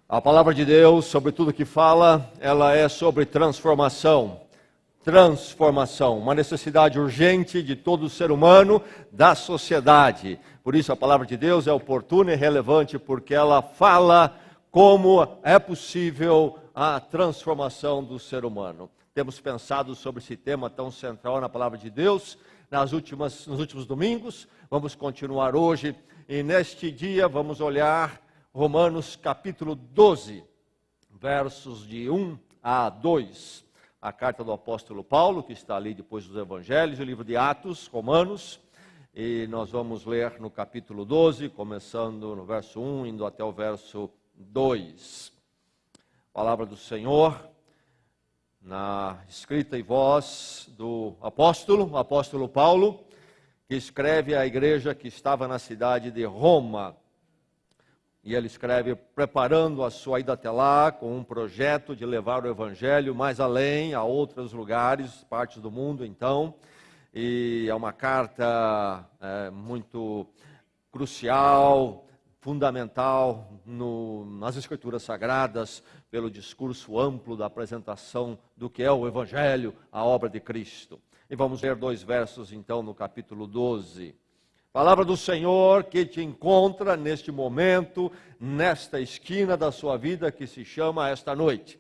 A palavra de Deus, sobre tudo que fala, ela é sobre transformação. Transformação, uma necessidade urgente de todo ser humano, da sociedade. Por isso a palavra de Deus é oportuna e relevante, porque ela fala como é possível a transformação do ser humano. Temos pensado sobre esse tema tão central na palavra de Deus nos últimos domingos. Vamos continuar hoje e neste dia vamos olhar Romanos capítulo 12, versos de 1 a 2. A carta do apóstolo Paulo, que está ali depois dos evangelhos, o livro de Atos, Romanos. E nós vamos ler no capítulo 12, começando no verso 1, indo até o verso 2. Palavra do Senhor, na escrita e voz do apóstolo Paulo, que escreve à igreja que estava na cidade de Roma. E ele escreve preparando a sua ida até lá com um projeto de levar o evangelho mais além, a outros lugares, partes do mundo então. E é uma carta muito crucial, fundamental nas Escrituras Sagradas, pelo discurso amplo da apresentação do que é o evangelho, a obra de Cristo. E vamos ler 2 versos então no capítulo 12. Palavra do Senhor que te encontra neste momento, nesta esquina da sua vida que se chama esta noite.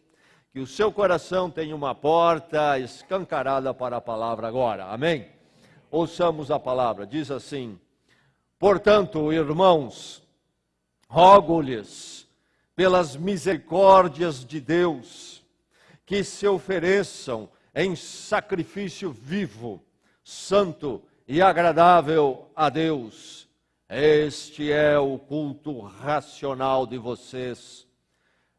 Que o seu coração tenha uma porta escancarada para a palavra agora. Amém? Ouçamos a palavra. Diz assim: portanto, irmãos, rogo-lhes pelas misericórdias de Deus, que se ofereçam em sacrifício vivo, santo e agradável a Deus. Este é o culto racional de vocês.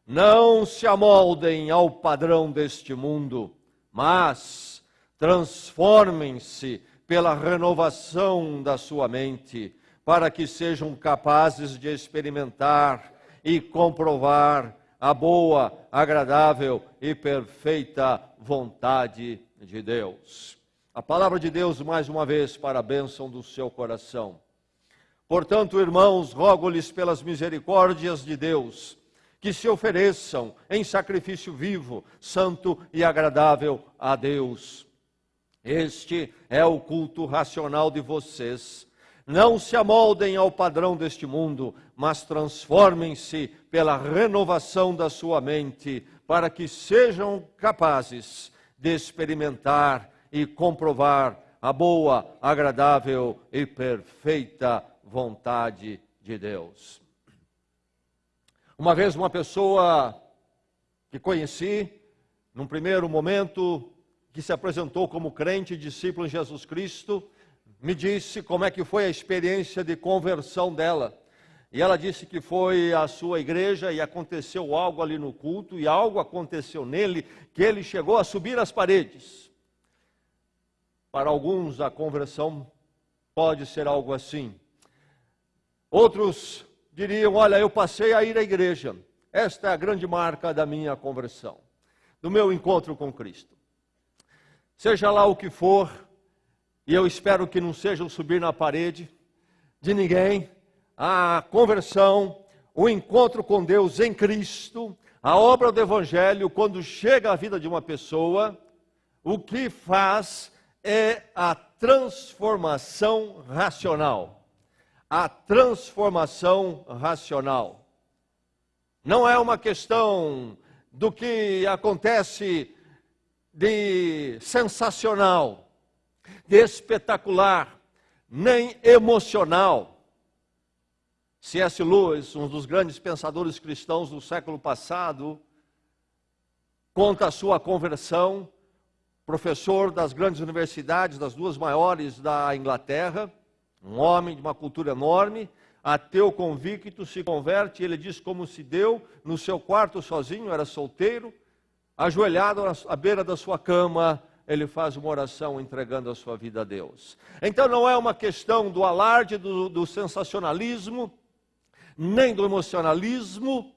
Não se amoldem ao padrão deste mundo, mas transformem-se pela renovação da sua mente, para que sejam capazes de experimentar e comprovar a boa, agradável e perfeita vontade de Deus. A palavra de Deus, mais uma vez, para a bênção do seu coração. Portanto, irmãos, rogo-lhes pelas misericórdias de Deus, que se ofereçam em sacrifício vivo, santo e agradável a Deus. Este é o culto racional de vocês. Não se amoldem ao padrão deste mundo, mas transformem-se pela renovação da sua mente, para que sejam capazes de experimentar e comprovar a boa, agradável e perfeita vontade de Deus. Uma vez uma pessoa que conheci, num primeiro momento, que se apresentou como crente e discípulo de Jesus Cristo, me disse como é que foi a experiência de conversão dela. E ela disse que foi à sua igreja e aconteceu algo ali no culto, e algo aconteceu nele, que ele chegou a subir as paredes. Para alguns, a conversão pode ser algo assim. Outros diriam: olha, eu passei a ir à igreja. Esta é a grande marca da minha conversão, do meu encontro com Cristo. Seja lá o que for, e eu espero que não seja o subir na parede de ninguém, a conversão, o encontro com Deus em Cristo, a obra do Evangelho, quando chega à vida de uma pessoa, o que faz é a transformação racional. A transformação racional. Não é uma questão do que acontece de sensacional, de espetacular, nem emocional. C.S. Lewis, um dos grandes pensadores cristãos do século passado, conta a sua conversão. Professor das grandes universidades, das 2 maiores da Inglaterra, um homem de uma cultura enorme, ateu convicto, se converte, e ele diz como se deu no seu quarto sozinho, era solteiro, ajoelhado à beira da sua cama, ele faz uma oração entregando a sua vida a Deus. Então não é uma questão do alarde, do sensacionalismo, nem do emocionalismo,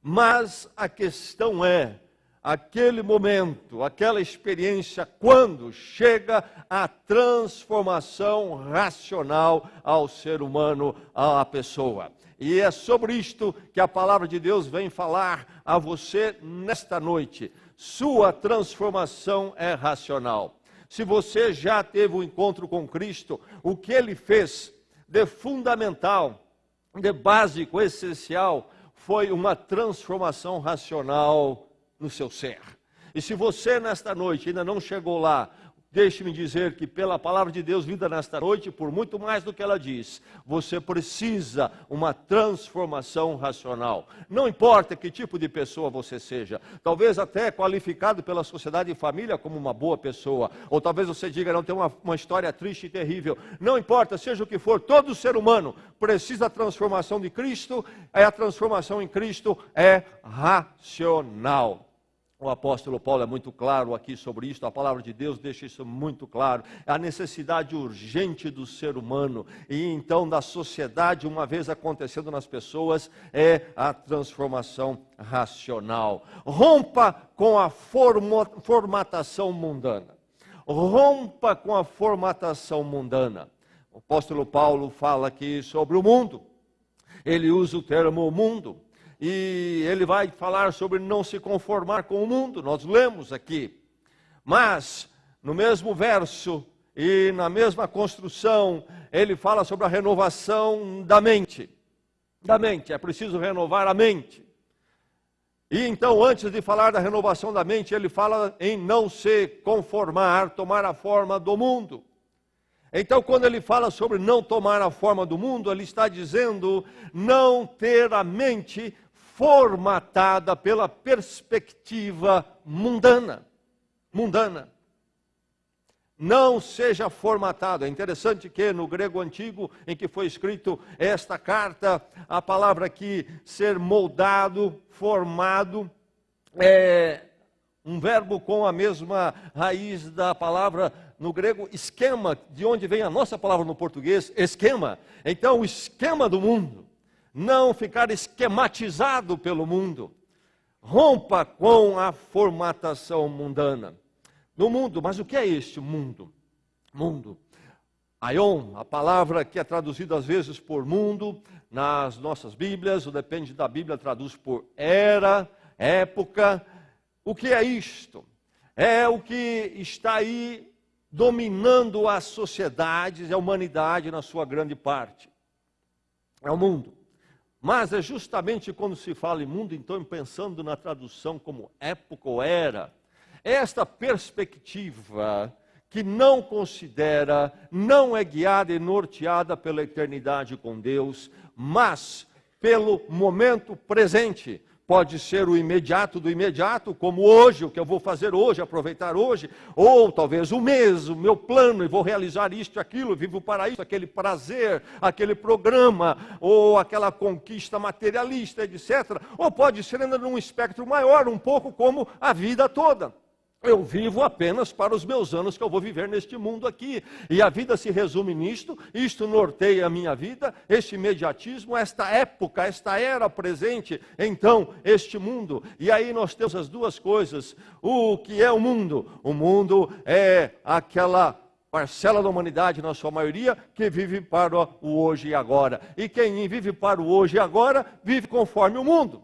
mas a questão é aquele momento, aquela experiência, quando chega a transformação racional ao ser humano, à pessoa. E é sobre isto que a palavra de Deus vem falar a você nesta noite. Sua transformação é racional. Se você já teve um encontro com Cristo, o que Ele fez de fundamental, de básico, essencial, foi uma transformação racional no seu ser. E se você nesta noite ainda não chegou lá, deixe-me dizer que pela palavra de Deus vinda nesta noite, por muito mais do que ela diz, você precisa uma transformação racional. Não importa que tipo de pessoa você seja, talvez até qualificado pela sociedade e família como uma boa pessoa, ou talvez você diga, não, tem uma história triste e terrível. Não importa, seja o que for, todo ser humano precisa da transformação de Cristo, a transformação em Cristo é racional. O apóstolo Paulo é muito claro aqui sobre isso, a palavra de Deus deixa isso muito claro. É a necessidade urgente do ser humano e então da sociedade, uma vez acontecendo nas pessoas, é a transformação racional. Rompa com a formatação mundana. Rompa com a formatação mundana. O apóstolo Paulo fala aqui sobre o mundo. Ele usa o termo mundo. E ele vai falar sobre não se conformar com o mundo, nós lemos aqui. Mas, no mesmo verso e na mesma construção, ele fala sobre a renovação da mente. É preciso renovar a mente. E então, antes de falar da renovação da mente, ele fala em não se conformar, tomar a forma do mundo. Então, quando ele fala sobre não tomar a forma do mundo, ele está dizendo não ter a mente formatada pela perspectiva mundana. Não seja formatado. É interessante que no grego antigo, em que foi escrito esta carta, a palavra aqui, ser moldado, formado, é um verbo com a mesma raiz da palavra no grego esquema, de onde vem a nossa palavra no português, esquema. Então, o esquema do mundo. Não ficar esquematizado pelo mundo. Rompa com a formatação mundana. No mundo, mas o que é este mundo? Mundo. Aion, a palavra que é traduzida às vezes por mundo, nas nossas Bíblias, ou depende da Bíblia, traduz por era, época. O que é isto? É o que está aí dominando as sociedades e a humanidade na sua grande parte. É o mundo. Mas é justamente quando se fala em mundo, então pensando na tradução como época ou era, esta perspectiva que não considera, não é guiada e norteada pela eternidade com Deus, mas pelo momento presente. Pode ser o imediato do imediato, como hoje, o que eu vou fazer hoje, aproveitar hoje, ou talvez o mês, o meu plano, e vou realizar isto, aquilo, vivo para isso, aquele prazer, aquele programa, ou aquela conquista materialista, etc. Ou pode ser ainda num espectro maior, um pouco como a vida toda. Eu vivo apenas para os meus anos que eu vou viver neste mundo aqui. E a vida se resume nisto, isto norteia a minha vida, este imediatismo, esta época, esta era presente, então, este mundo. E aí nós temos as duas coisas. O que é o mundo? O mundo é aquela parcela da humanidade, na sua maioria, que vive para o hoje e agora. E quem vive para o hoje e agora, vive conforme o mundo.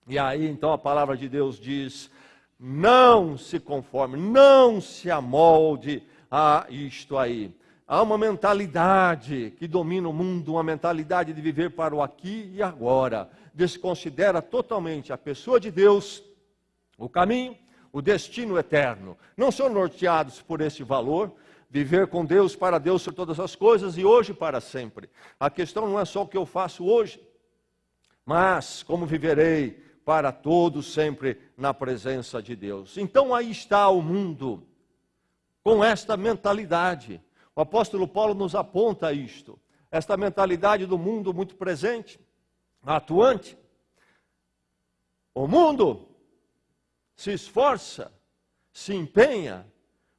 E aí, então, a palavra de Deus diz: não se conforme, não se amolde a isto aí. Há uma mentalidade que domina o mundo, uma mentalidade de viver para o aqui e agora. Desconsidera totalmente a pessoa de Deus, o caminho, o destino eterno. Não são norteados por esse valor, viver com Deus, para Deus sobre todas as coisas e hoje para sempre. A questão não é só o que eu faço hoje, mas como viverei para todos sempre na presença de Deus. Então aí está o mundo, com esta mentalidade. O apóstolo Paulo nos aponta isto, esta mentalidade do mundo muito presente, atuante. O mundo se esforça, se empenha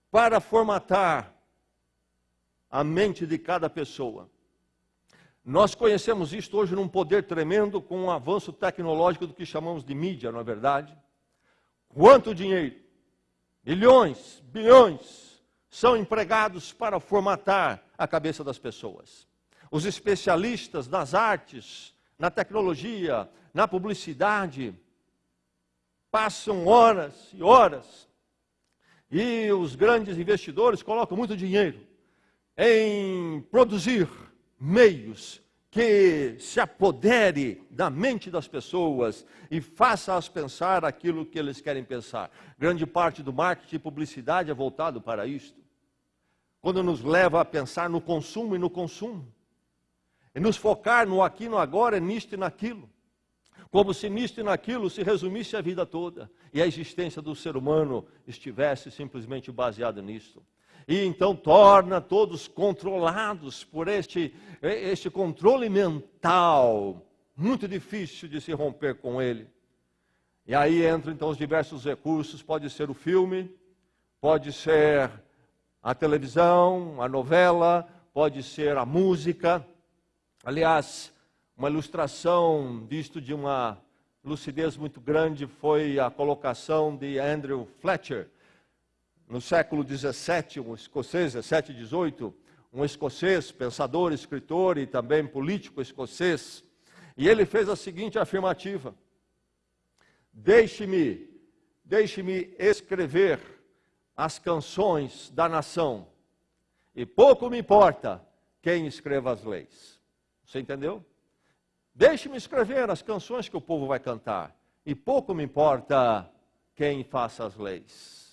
para formatar a mente de cada pessoa. Nós conhecemos isto hoje num poder tremendo com o avanço tecnológico do que chamamos de mídia, não é verdade? Quanto dinheiro? Milhões, bilhões são empregados para formatar a cabeça das pessoas. Os especialistas nas artes, na tecnologia, na publicidade, passam horas e horas. E os grandes investidores colocam muito dinheiro em produzir meios que se apodere da mente das pessoas e faça-as pensar aquilo que eles querem pensar. Grande parte do marketing e publicidade é voltado para isto. Quando nos leva a pensar no consumo e no consumo. E nos focar no aqui e no agora, nisto e naquilo. Como se nisto e naquilo se resumisse a vida toda. E a existência do ser humano estivesse simplesmente baseada nisto. E então torna todos controlados por este controle mental, muito difícil de se romper com ele. E aí entram então os diversos recursos, pode ser o filme, pode ser a televisão, a novela, pode ser a música. Aliás, uma ilustração disto de uma lucidez muito grande foi a colocação de Andrew Fletcher, no século XVII, um escocês, XVII e XVIII, um escocês, pensador, escritor e também político escocês, e ele fez a seguinte afirmativa: deixe-me escrever as canções da nação, e pouco me importa quem escreva as leis. Você entendeu? Deixe-me escrever as canções que o povo vai cantar, e pouco me importa quem faça as leis.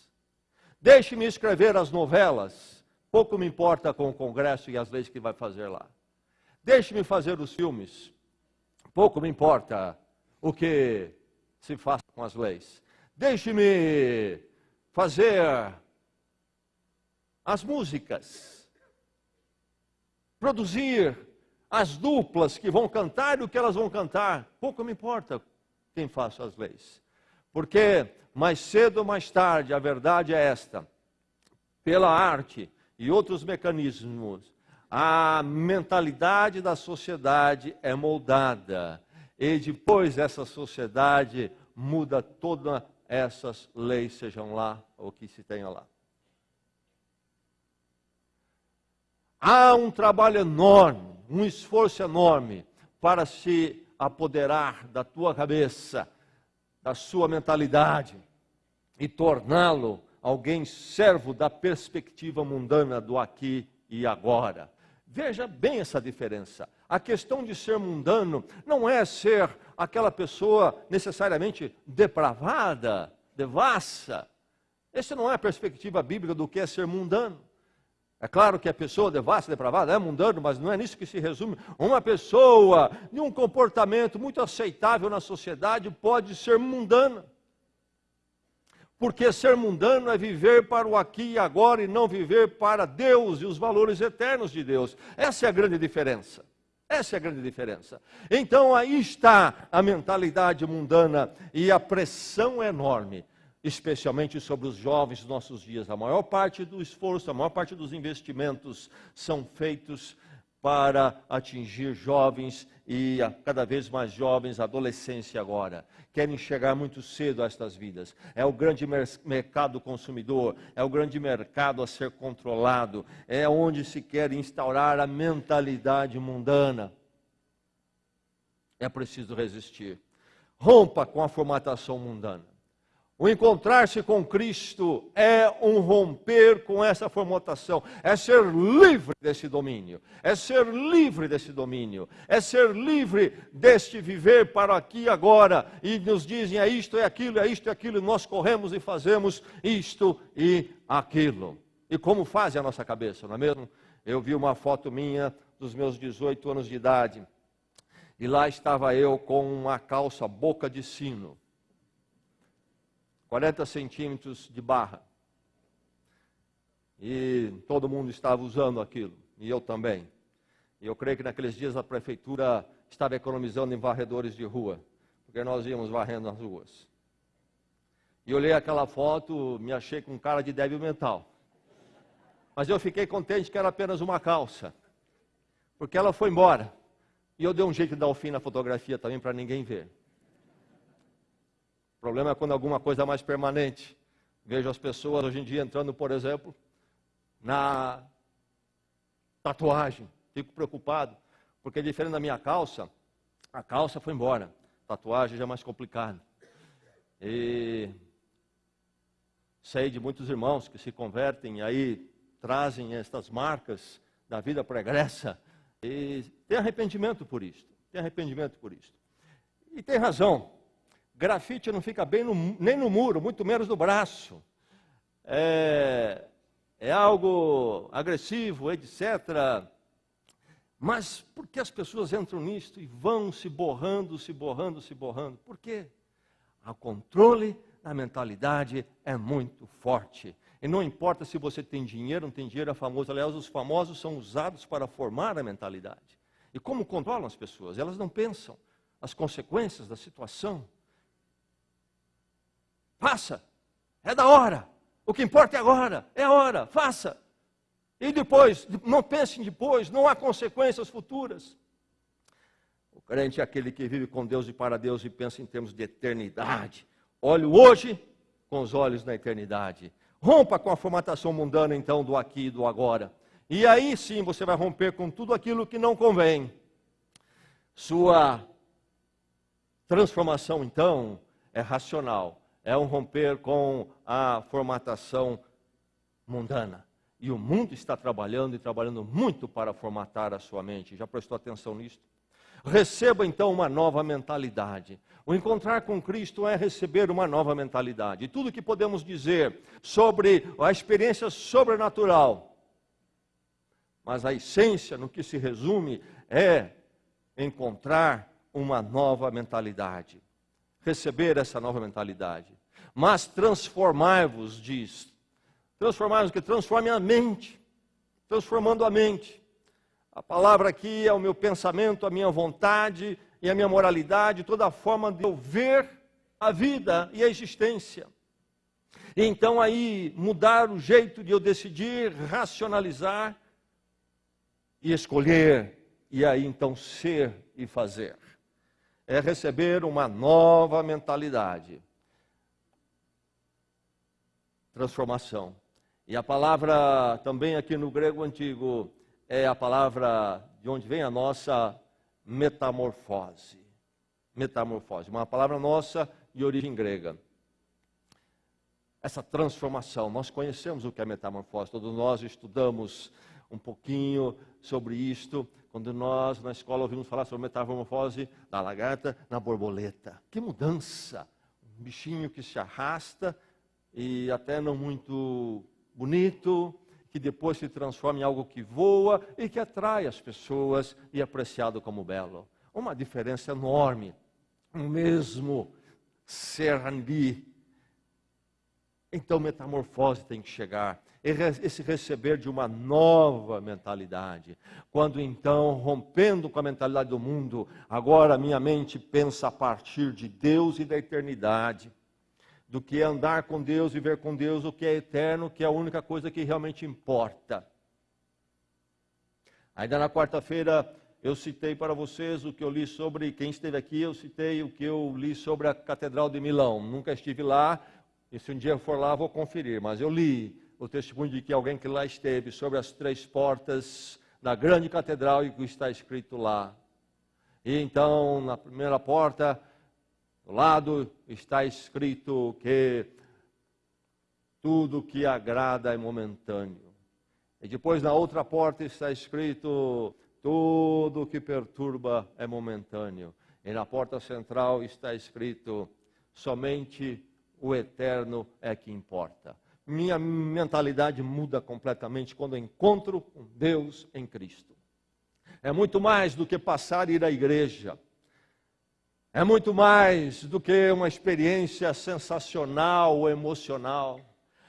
Deixe-me escrever as novelas, pouco me importa com o Congresso e as leis que vai fazer lá. Deixe-me fazer os filmes, pouco me importa o que se faça com as leis. Deixe-me fazer as músicas, produzir as duplas que vão cantar e o que elas vão cantar, pouco me importa quem faça as leis. Porque mais cedo ou mais tarde, a verdade é esta: pela arte e outros mecanismos, a mentalidade da sociedade é moldada. E depois essa sociedade muda todas essas leis, sejam lá ou que se tenha lá. Há um trabalho enorme, um esforço enorme para se apoderar da tua cabeça, da sua mentalidade e torná-lo alguém servo da perspectiva mundana do aqui e agora. Veja bem essa diferença. A questão de ser mundano não é ser aquela pessoa necessariamente depravada, devassa. Essa não é a perspectiva bíblica do que é ser mundano. É claro que a pessoa devassa, depravada, é mundano, mas não é nisso que se resume. Uma pessoa de um comportamento muito aceitável na sociedade pode ser mundana. Porque ser mundano é viver para o aqui e agora e não viver para Deus e os valores eternos de Deus. Essa é a grande diferença. Essa é a grande diferença. Então aí está a mentalidade mundana e a pressão enorme, especialmente sobre os jovens dos nossos dias. A maior parte do esforço, a maior parte dos investimentos são feitos para atingir jovens e cada vez mais jovens, adolescência agora. Querem chegar muito cedo a estas vidas. É o grande mercado consumidor, é o grande mercado a ser controlado, é onde se quer instaurar a mentalidade mundana. É preciso resistir. Rompa com a formatação mundana. O encontrar-se com Cristo é um romper com essa formatação, é ser livre desse domínio, é ser livre desse domínio, é ser livre deste viver para aqui e agora, e nos dizem é isto, é aquilo, e nós corremos e fazemos isto e aquilo. E como faz a nossa cabeça, não é mesmo? Eu vi uma foto minha dos meus 18 anos de idade, e lá estava eu com uma calça boca de sino, 40 centímetros de barra. E todo mundo estava usando aquilo, e eu também. E eu creio que naqueles dias a prefeitura estava economizando em varredores de rua, porque nós íamos varrendo nas ruas. E olhei aquela foto, me achei com cara de débil mental. Mas eu fiquei contente que era apenas uma calça, porque ela foi embora. E eu dei um jeito de dar o fim na fotografia também para ninguém ver. problema é quando alguma coisa é mais permanente. Vejo as pessoas hoje em dia entrando, por exemplo, na tatuagem. Fico preocupado, porque diferente da minha calça, a calça foi embora. Tatuagem já é mais complicado. E sei de muitos irmãos que se convertem e aí trazem estas marcas da vida pregressa e tem arrependimento por isto. Tem arrependimento por isto. E tem razão. Grafite não fica bem nem no muro, muito menos no braço. É algo agressivo, etc. Mas por que as pessoas entram nisto e vão se borrando, se borrando, se borrando? Por quê? O controle da mentalidade é muito forte. E não importa se você tem dinheiro, não tem dinheiro, é famoso. Aliás, os famosos são usados para formar a mentalidade. E como controlam as pessoas? Elas não pensam as consequências da situação. Faça, é da hora. O que importa é agora, é a hora, faça. E depois, não pense em depois, não há consequências futuras. O crente é aquele que vive com Deus e para Deus e pensa em termos de eternidade. Olhe o hoje com os olhos na eternidade. Rompa com a formatação mundana, então, do aqui e do agora. E aí sim você vai romper com tudo aquilo que não convém. Sua transformação, então, é racional. É um romper com a formatação mundana. E o mundo está trabalhando e trabalhando muito para formatar a sua mente. Já prestou atenção nisso? Receba então uma nova mentalidade. O encontrar com Cristo é receber uma nova mentalidade. E tudo que podemos dizer sobre a experiência sobrenatural, mas a essência, no que se resume, é encontrar uma nova mentalidade. Receber essa nova mentalidade. Mas transformai-vos, diz. Transformai-vos, que transforme a mente. Transformando a mente. A palavra aqui é o meu pensamento, a minha vontade e a minha moralidade, toda a forma de eu ver a vida e a existência. E então aí mudar o jeito de eu decidir, racionalizar e escolher, e aí então ser e fazer. É receber uma nova mentalidade. Transformação. E a palavra também aqui no grego antigo é a palavra de onde vem a nossa metamorfose. Metamorfose, uma palavra nossa de origem grega. Essa transformação, nós conhecemos o que é metamorfose, todos nós estudamos um pouquinho sobre isto, quando nós na escola ouvimos falar sobre metamorfose da lagarta na borboleta. Que mudança! Um bichinho que se arrasta e até não muito bonito, que depois se transforma em algo que voa e que atrai as pessoas e é apreciado como belo. Uma diferença enorme. O mesmo ser ali. Então, metamorfose tem que chegar. Esse receber de uma nova mentalidade. Quando então, rompendo com a mentalidade do mundo, agora minha mente pensa a partir de Deus e da eternidade. Do que é andar com Deus, viver com Deus, o que é eterno, que é a única coisa que realmente importa. Ainda na quarta-feira eu citei para vocês o que eu li sobre, quem esteve aqui, eu citei o que eu li sobre a Catedral de Milão. Nunca estive lá, e se um dia eu for lá, vou conferir. Mas eu li o testemunho de que alguém que lá esteve, sobre as 3 portas da grande catedral e o que está escrito lá. E então, na primeira porta, do lado está escrito que tudo que agrada é momentâneo. E depois na outra porta está escrito tudo que perturba é momentâneo. E na porta central está escrito somente o eterno é que importa. Minha mentalidade muda completamente quando eu encontro com Deus em Cristo. É muito mais do que passar e ir à igreja. É muito mais do que uma experiência sensacional ou emocional.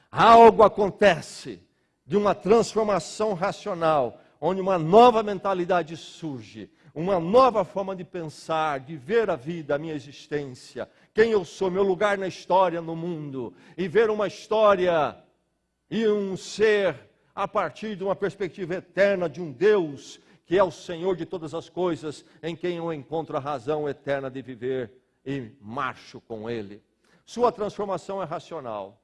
Algo acontece de uma transformação racional, onde uma nova mentalidade surge, uma nova forma de pensar, de ver a vida, a minha existência, quem eu sou, meu lugar na história, no mundo, e ver uma história e um ser a partir de uma perspectiva eterna de um Deus que é o Senhor de todas as coisas, em quem eu encontro a razão eterna de viver e marcho com Ele. Sua transformação é racional.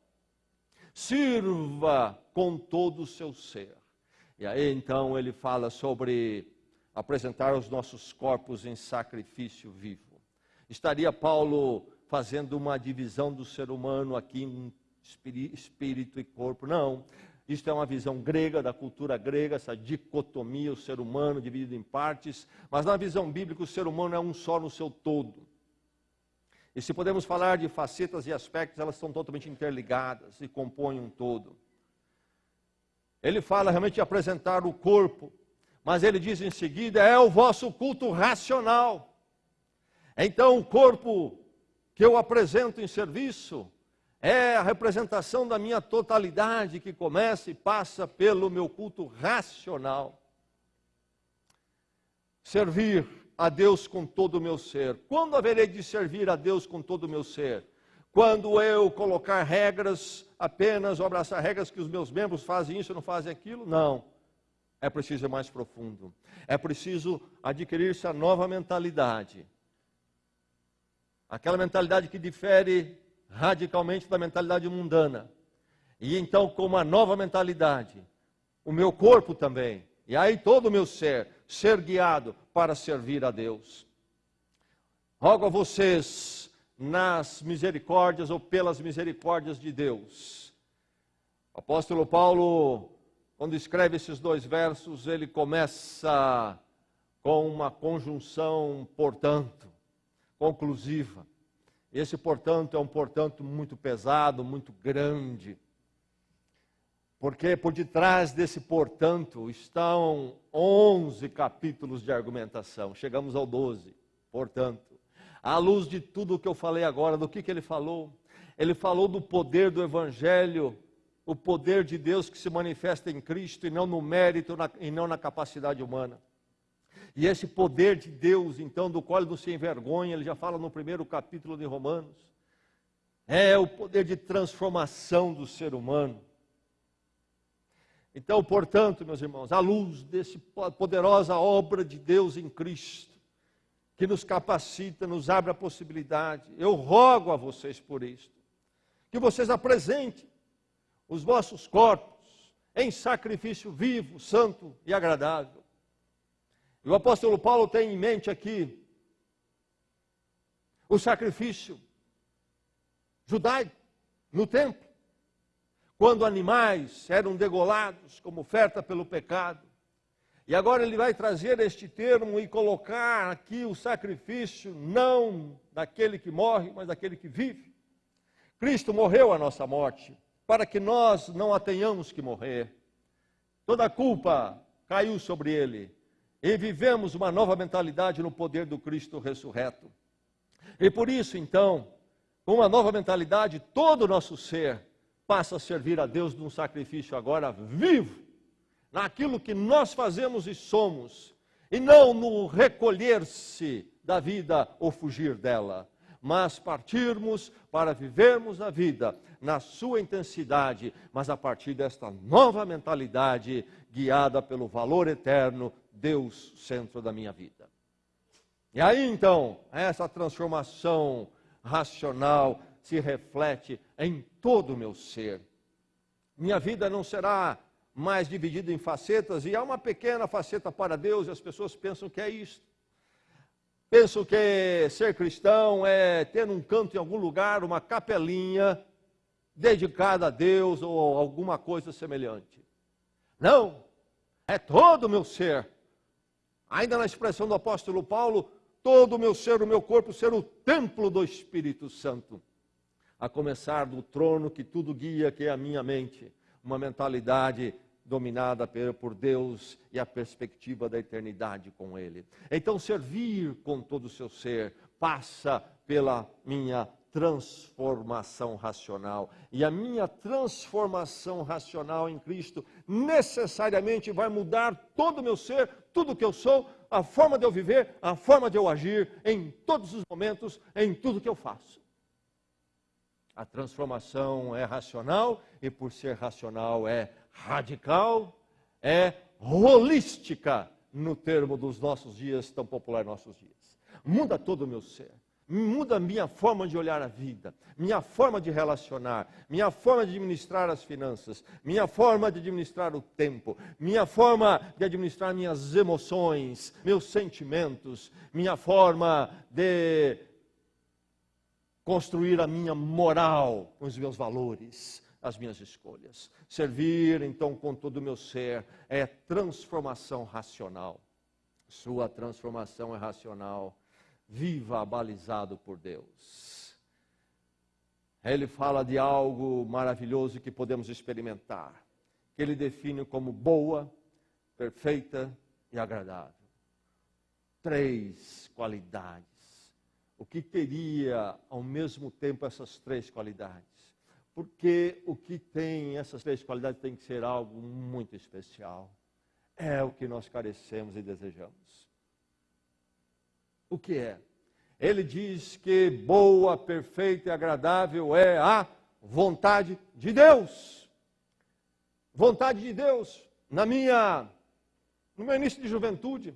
Sirva com todo o seu ser. E aí então ele fala sobre apresentar os nossos corpos em sacrifício vivo. Estaria Paulo fazendo uma divisão do ser humano aqui em espírito e corpo? Não. Isto é uma visão grega, da cultura grega, essa dicotomia, o ser humano dividido em partes. Mas na visão bíblica, o ser humano é um só no seu todo. E se podemos falar de facetas e aspectos, elas são totalmente interligadas e compõem um todo. Ele fala realmente de apresentar o corpo, mas ele diz em seguida, é o vosso culto racional. Então o corpo que eu apresento em serviço é a representação da minha totalidade que começa e passa pelo meu culto racional. Servir a Deus com todo o meu ser. Quando haverei de servir a Deus com todo o meu ser? Quando eu colocar regras apenas, ou abraçar regras que os meus membros fazem isso e não fazem aquilo? Não. É preciso ir mais profundo. É preciso adquirir-se a nova mentalidade. Aquela mentalidade que difere radicalmente da mentalidade mundana. E então, com uma nova mentalidade, o meu corpo também, e aí todo o meu ser guiado para servir a Deus. Rogo a vocês, nas misericórdias ou pelas misericórdias de Deus. O apóstolo Paulo, quando escreve esses 2 versos, ele começa com uma conjunção, portanto, conclusiva. Esse, portanto, é um portanto muito pesado, muito grande. Porque por detrás desse portanto estão 11 capítulos de argumentação. Chegamos ao 12. Portanto, à luz de tudo o que eu falei agora, do que ele falou? Ele falou do poder do Evangelho, o poder de Deus que se manifesta em Cristo e não no mérito e não na capacidade humana. E esse poder de Deus, então, do qual ele não se envergonha, ele já fala no 1º capítulo de Romanos, é o poder de transformação do ser humano. Então, portanto, meus irmãos, à luz dessa poderosa obra de Deus em Cristo, que nos capacita, nos abre a possibilidade, eu rogo a vocês por isto, que vocês apresentem os vossos corpos em sacrifício vivo, santo e agradável. E o apóstolo Paulo tem em mente aqui o sacrifício judaico no templo, quando animais eram degolados como oferta pelo pecado. E agora ele vai trazer este termo e colocar aqui o sacrifício não daquele que morre, mas daquele que vive. Cristo morreu a nossa morte, para que nós não a tenhamos que morrer. Toda a culpa caiu sobre ele. E vivemos uma nova mentalidade no poder do Cristo ressurreto. E por isso, então, com uma nova mentalidade, todo o nosso ser passa a servir a Deus num sacrifício agora vivo, naquilo que nós fazemos e somos, e não no recolher-se da vida ou fugir dela, mas partirmos para vivermos a vida na sua intensidade, mas a partir desta nova mentalidade, guiada pelo valor eterno, Deus, centro da minha vida. E aí então, essa transformação racional se reflete em todo o meu ser. Minha vida não será mais dividida em facetas, e há uma pequena faceta para Deus, e as pessoas pensam que é isto. Pensam que ser cristão é ter um canto em algum lugar, uma capelinha dedicada a Deus ou alguma coisa semelhante. Não, é todo o meu ser. Ainda na expressão do apóstolo Paulo, todo o meu ser, o meu corpo, ser o templo do Espírito Santo. A começar do trono que tudo guia, que é a minha mente. Uma mentalidade dominada por Deus e a perspectiva da eternidade com Ele. Então, servir com todo o seu ser passa pela minha transformação racional. E a minha transformação racional em Cristo necessariamente vai mudar todo o meu ser, tudo o que eu sou, a forma de eu viver, a forma de eu agir em todos os momentos, em tudo que eu faço. A transformação é racional e, por ser racional, é radical, é holística, no termo dos nossos dias, tão popular nossos dias. Muda todo o meu ser. muda a minha forma de olhar a vida, minha forma de relacionar, minha forma de administrar as finanças, minha forma de administrar o tempo, minha forma de administrar minhas emoções, meus sentimentos, minha forma de construir a minha moral, os meus valores, as minhas escolhas. Servir, então, com todo o meu ser, é transformação racional. Sua transformação é racional. Viva abalizado por Deus. Ele fala de algo maravilhoso que podemos experimentar, que ele define como boa, perfeita e agradável. 3 qualidades. O que teria ao mesmo tempo essas 3 qualidades? Porque o que tem essas 3 qualidades tem que ser algo muito especial. É o que nós carecemos e desejamos. O que é? Ele diz que boa, perfeita e agradável é a vontade de Deus. Vontade de Deus. No meu início de juventude,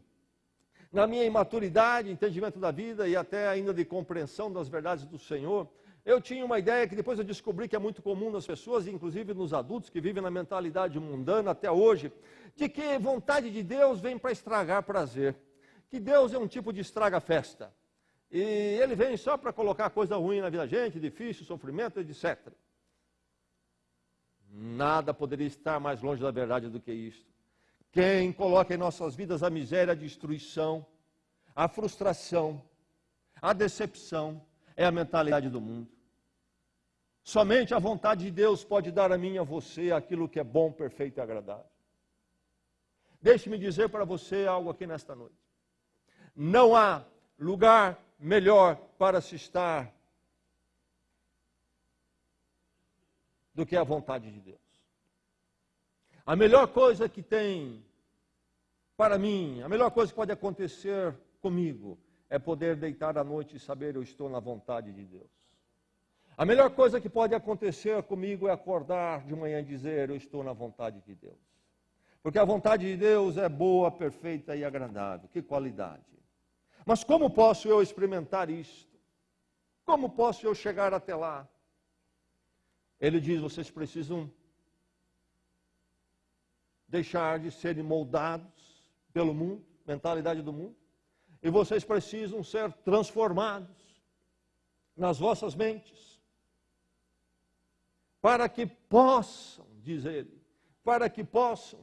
na minha imaturidade, entendimento da vida e até ainda de compreensão das verdades do Senhor, eu tinha uma ideia que depois eu descobri que é muito comum nas pessoas, inclusive nos adultos que vivem na mentalidade mundana até hoje, de que vontade de Deus vem para estragar prazer. Que Deus é um tipo de estraga-festa. E ele vem só para colocar coisa ruim na vida da gente, difícil, sofrimento, etc. Nada poderia estar mais longe da verdade do que isto. Quem coloca em nossas vidas a miséria, a destruição, a frustração, a decepção, é a mentalidade do mundo. Somente a vontade de Deus pode dar a mim e a você aquilo que é bom, perfeito e agradável. Deixe-me dizer para você algo aqui nesta noite. Não há lugar melhor para se estar do que a vontade de Deus. A melhor coisa que tem para mim, a melhor coisa que pode acontecer comigo é poder deitar à noite e saber eu estou na vontade de Deus. A melhor coisa que pode acontecer comigo é acordar de manhã e dizer eu estou na vontade de Deus. Porque a vontade de Deus é boa, perfeita e agradável. Que qualidade. Mas como posso eu experimentar isto? Como posso eu chegar até lá? Ele diz, vocês precisam deixar de serem moldados pelo mundo, mentalidade do mundo, e vocês precisam ser transformados nas vossas mentes, para que possam, diz ele, para que propósito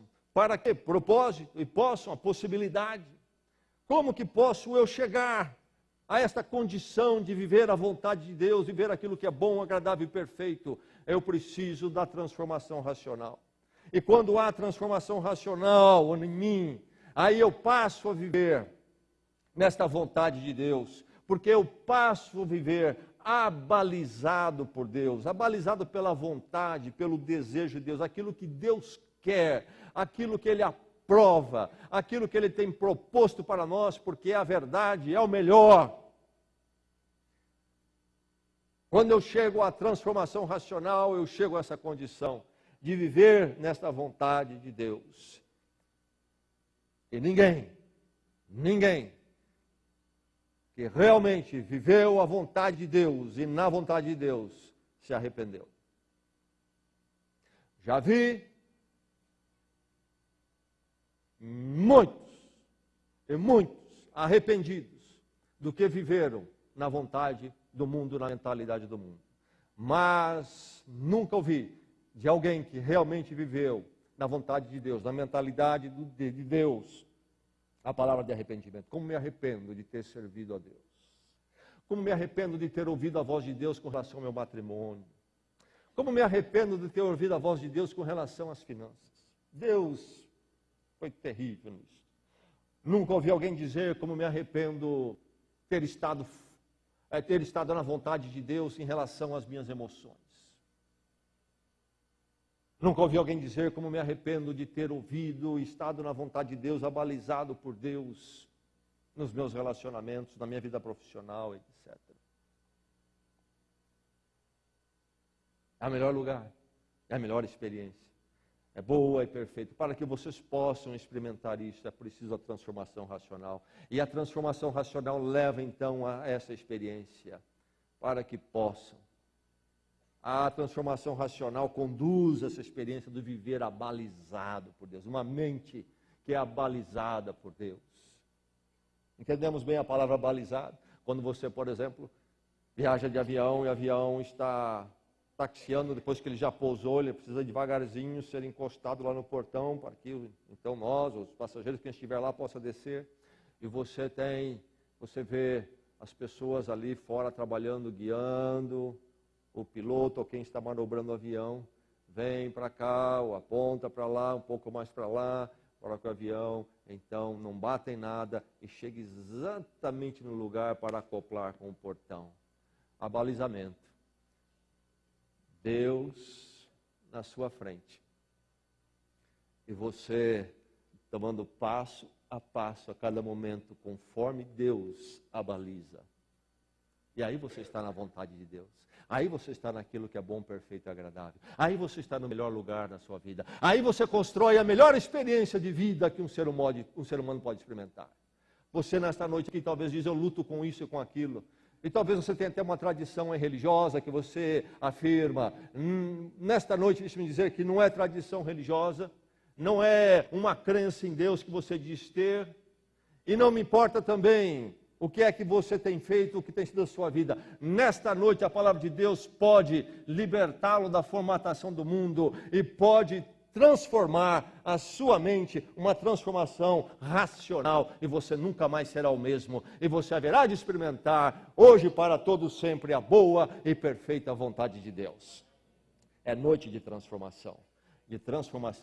e possam, a possibilidade, como que posso eu chegar a esta condição de viver a vontade de Deus, viver aquilo que é bom, agradável e perfeito? Eu preciso da transformação racional. E quando há transformação racional em mim, aí eu passo a viver nesta vontade de Deus, porque eu passo a viver abalizado por Deus, abalizado pela vontade, pelo desejo de Deus, aquilo que Deus quer, aquilo que Ele aprova, aquilo que Ele tem proposto para nós, porque é a verdade, é o melhor. Quando eu chego à transformação racional, eu chego a essa condição de viver nesta vontade de Deus. E ninguém que realmente viveu a vontade de Deus e na vontade de Deus se arrependeu. Já vi muitos arrependidos do que viveram na vontade do mundo, na mentalidade do mundo. Mas nunca ouvi de alguém que realmente viveu na vontade de Deus, na mentalidade de Deus, a palavra de arrependimento. Como me arrependo de ter servido a Deus. Como me arrependo de ter ouvido a voz de Deus com relação ao meu matrimônio. Como me arrependo de ter ouvido a voz de Deus com relação às finanças. Deus foi terrível nisso. Nunca ouvi alguém dizer como me arrependo ter estado na vontade de Deus em relação às minhas emoções. Nunca ouvi alguém dizer como me arrependo de ter ouvido e estado na vontade de Deus, abalizado por Deus nos meus relacionamentos, na minha vida profissional, etc. É o melhor lugar, é a melhor experiência. é boa e perfeita. Para que vocês possam experimentar isso, é preciso a transformação racional. E a transformação racional leva então a essa experiência, para que possam. A transformação racional conduz essa experiência do viver abalizado por Deus, uma mente que é abalizada por Deus. Entendemos bem a palavra abalizado? Quando você, por exemplo, viaja de avião e o avião está taxiando, depois que ele já pousou, ele precisa devagarzinho ser encostado lá no portão para que então nós, os passageiros que estiver lá, possa descer. E você vê as pessoas ali fora trabalhando, guiando, o piloto ou quem está manobrando o avião, vem para cá, ou aponta para lá, um pouco mais para lá, para que o avião, então, não bata em nada e chegue exatamente no lugar para acoplar com o portão. Abalizamento. Deus na sua frente. E você tomando passo a passo, a cada momento, conforme Deus abaliza. E aí você está na vontade de Deus. Aí você está naquilo que é bom, perfeito e agradável. Aí você está no melhor lugar da sua vida. Aí você constrói a melhor experiência de vida que um ser humano pode experimentar. Você nesta noite aqui talvez diz, eu luto com isso e com aquilo. E talvez você tenha até uma tradição religiosa que você afirma. Nesta noite, deixe-me dizer que não é tradição religiosa, não é uma crença em Deus que você diz ter. E não me importa também o que é que você tem feito, o que tem sido a sua vida. Nesta noite, a palavra de Deus pode libertá-lo da formatação do mundo e pode transformar a sua mente, uma transformação racional, e você nunca mais será o mesmo, e você haverá de experimentar, hoje para todos sempre, a boa e perfeita vontade de Deus. É noite de transformação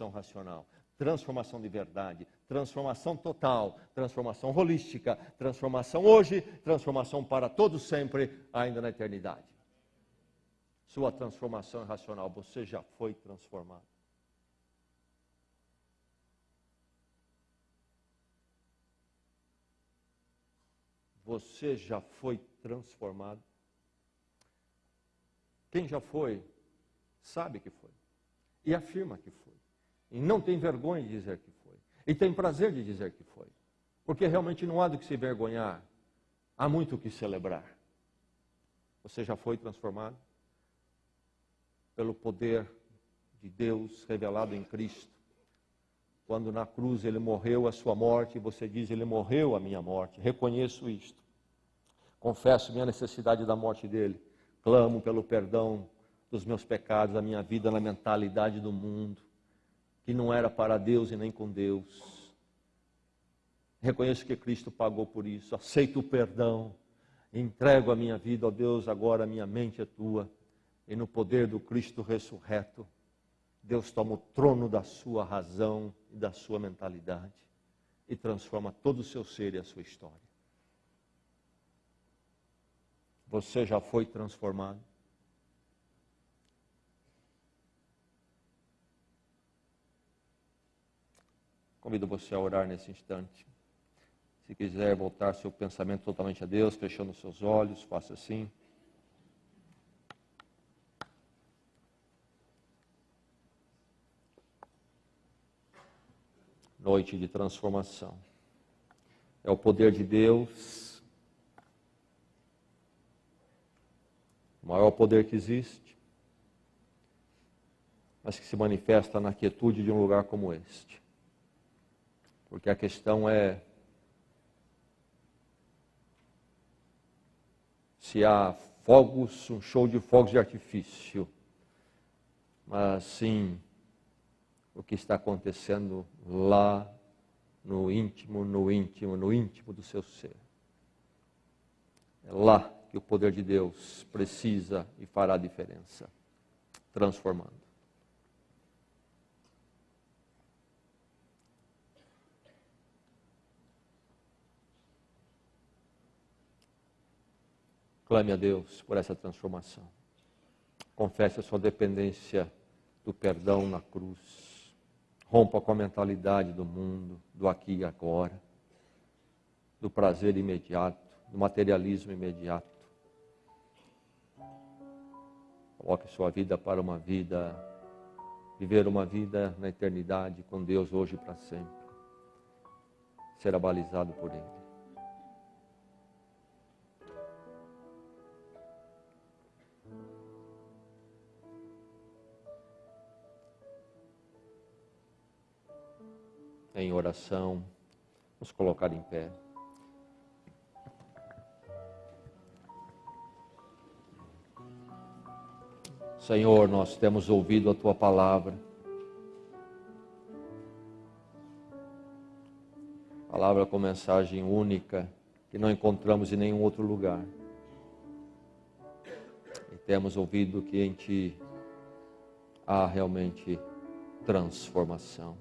racional, transformação de verdade, transformação total, transformação holística, transformação hoje, transformação para todos sempre, ainda na eternidade. Sua transformação é racional, você já foi transformado. Você já foi transformado. Quem já foi, sabe que foi. E afirma que foi. E não tem vergonha de dizer que foi. E tem prazer de dizer que foi. Porque realmente não há do que se vergonhar. Há muito o que celebrar. Você já foi transformado pelo poder de Deus revelado em Cristo. Quando na cruz ele morreu a sua morte, você diz, ele morreu a minha morte. Reconheço isto. Confesso minha necessidade da morte dele. Clamo pelo perdão dos meus pecados, da minha vida na mentalidade do mundo, que não era para Deus e nem com Deus. Reconheço que Cristo pagou por isso. Aceito o perdão. Entrego a minha vida, ó Deus, agora a minha mente é tua. E no poder do Cristo ressurreto, Deus toma o trono da sua razão e da sua mentalidade e transforma todo o seu ser e a sua história. Você já foi transformado. Convido você a orar nesse instante. Se quiser voltar seu pensamento totalmente a Deus, fechando os seus olhos, faça assim. Noite de transformação. É o poder de Deus, o maior poder que existe, mas que se manifesta na quietude de um lugar como este. Porque a questão é se há fogos, um show de fogos de artifício, mas sim o que está acontecendo lá no íntimo do seu ser. É lá que o poder de Deus precisa e fará a diferença, transformando. Clame a Deus por essa transformação. Confesse a sua dependência do perdão na cruz. Rompa com a mentalidade do mundo, do aqui e agora, do prazer imediato, do materialismo imediato. Coloque sua vida para uma vida viver uma vida na eternidade com Deus hoje e para sempre. Será balizado por Ele. Em oração, nos colocar em pé. Senhor, nós temos ouvido a Tua palavra. Palavra com mensagem única, que não encontramos em nenhum outro lugar. E temos ouvido que em Ti há realmente transformação.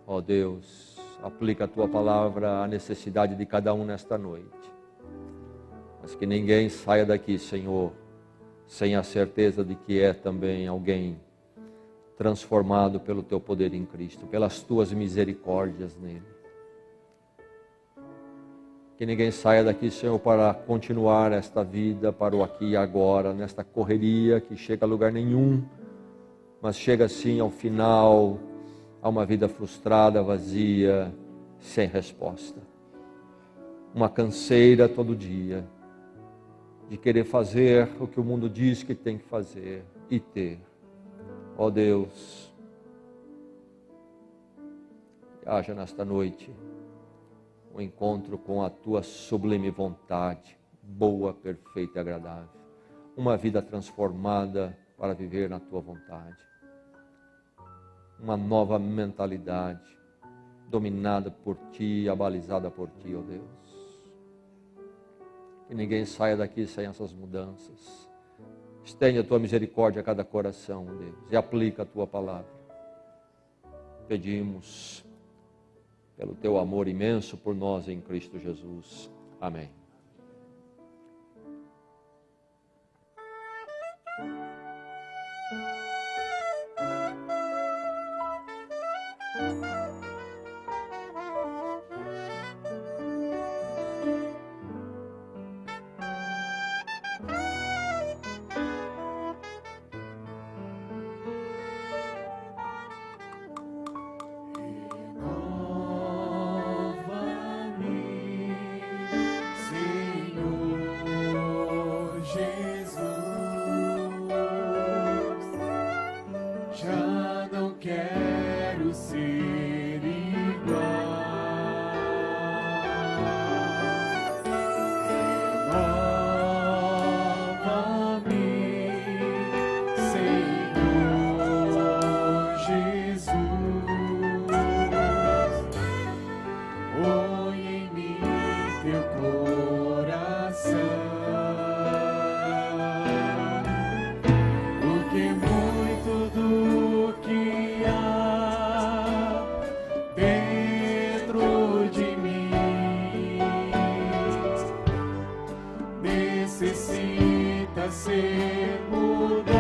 Ó Deus, aplica a Tua palavra à necessidade de cada um nesta noite. Mas que ninguém saia daqui, Senhor, sem a certeza de que é também alguém transformado pelo Teu poder em Cristo, pelas Tuas misericórdias nele. Que ninguém saia daqui, Senhor, para continuar esta vida, para o aqui e agora, nesta correria que chega a lugar nenhum, mas chega assim ao final, a uma vida frustrada, vazia, sem resposta. Uma canseira todo dia, de querer fazer o que o mundo diz que tem que fazer e ter. Ó Deus, haja nesta noite um encontro com a Tua sublime vontade, boa, perfeita e agradável. Uma vida transformada para viver na Tua vontade. Uma nova mentalidade, dominada por Ti, abalizada por Ti, ó Deus. Que ninguém saia daqui sem essas mudanças. Estende a Tua misericórdia a cada coração, ó Deus, e aplica a Tua palavra. Pedimos pelo Teu amor imenso por nós em Cristo Jesus. Amém. Necessita ser mudado.